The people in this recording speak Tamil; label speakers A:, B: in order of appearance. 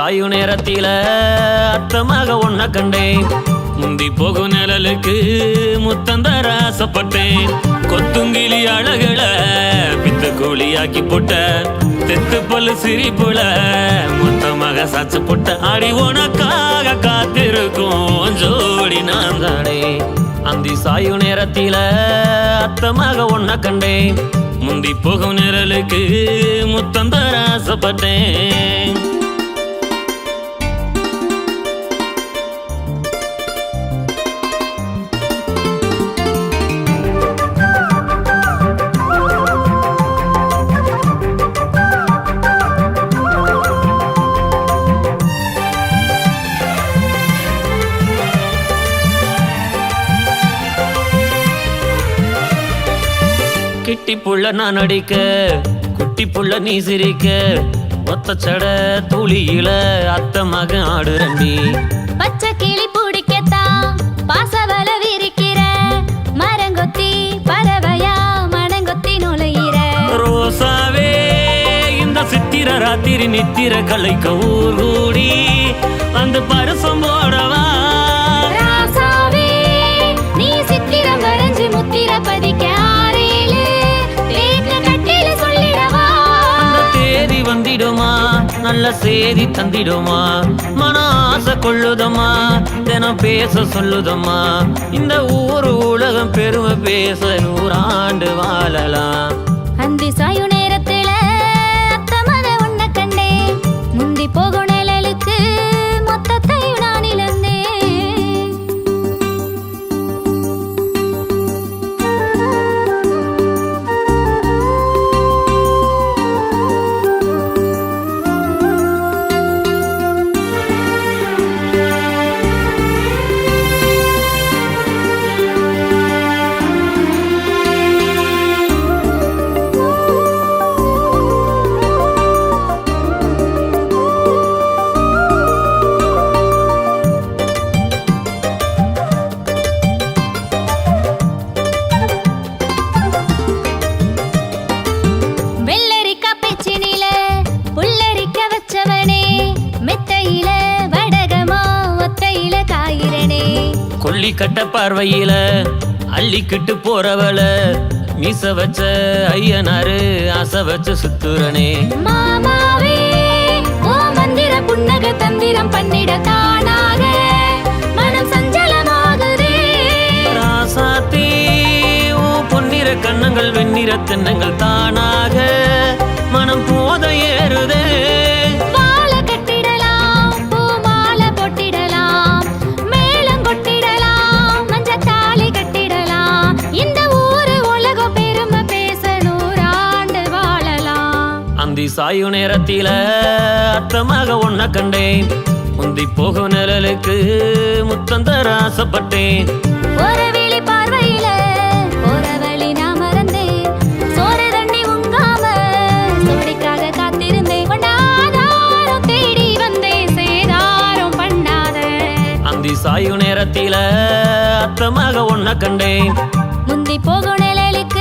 A: சாயு நேரத்தில அத்தமாக ஒன்ன கண்டேன். முந்தி போகும் நிழலுக்கு முத்தந்தர ஆசைப்பட்டேன். கொத்துங்கிலி அழகுல பித்து கூலியாக்கி போட்ட தெத்து பல்லு சிரிப்புல மொத்தமாக சாச்சு போட்ட அடி உனக்காக காத்திருக்கும் ஜோடி நான் தானே. அந்தி சாயு நேரத்தில அத்தமாக ஒன்ன கண்டேன். முந்தி போகும் நிழலுக்கு முத்தந்தர ஆசைப்பட்டேன். கிட்டி புள்ள நான் அடிக்க குட்டி புள்ள நீ சிரிக்க ஒத்த சட துளியில அத்த மக ஆடுறண்டி.
B: பச்சை கிளி பிடிக்கத்தான் பாசவல விரிக்கிற மரங்கொத்தி பறவையா மடங்கொத்தி நுழையிற.
A: ரோசாவே இந்த சித்திர ராத்திரி நித்திர கலைக்க ஊர் கூடி அந்த பரசம் போடவா.
B: ராசாவே நீ சித்திரம் வரைஞ்சு முத்திர பதிக்க
A: வந்திடுமா நல்ல சேதி தந்திடுமா. மன ஆசை கொள்ளுதம்மா தினம் பேச சொல்லுதம்மா. இந்த ஊரு உலகம் பெருமை பேச 100 ஆண்டு வாழலாம்.
B: அந்தி சாயு நேரத்துல அத்தமக உன்ன கண்டேன். முந்தி போகும் நிழலுக்கு மொத்தத்தையும் நான் இழந்தேன்.
A: கொல்லி கட்ட பார்வையில அள்ளிக்கிட்டு போறவள மீச வச்ச ஐயனாரு ஆசை வச்ச சுத்துறனே.
B: மாமாவே ஓ மந்திர புன்னக தந்திரம் பண்ணிட தானாக மனம் சஞ்சலமாகுதே.
A: ராசாத்தி ஓ பொன்னிற கண்ணங்கள் வெண்ணிற தென்னங்கள் தானாக மனம் போத ஏறுதே. சாயு நேரத்தில அத்தமாக ஒன்ன கண்டேன். முந்தி போகும் நிழலுக்கு முத்தந்தர ஆசைப்பட்டேன்.
B: ஒரு விழி பார்வையில ஒரு வழி நான் மறந்தேன். சோறு தண்ணி உங்காம சோடிக்காக காத்திருந்தேன். கொண்டாதாரம் தேடி வந்தேன் சேதாரம் பண்ணாத.
A: அந்தி சாயு நேரத்தில அத்தமாக ஒன்ன கண்டேன்.
B: முந்தி போகும் நிழலுக்கு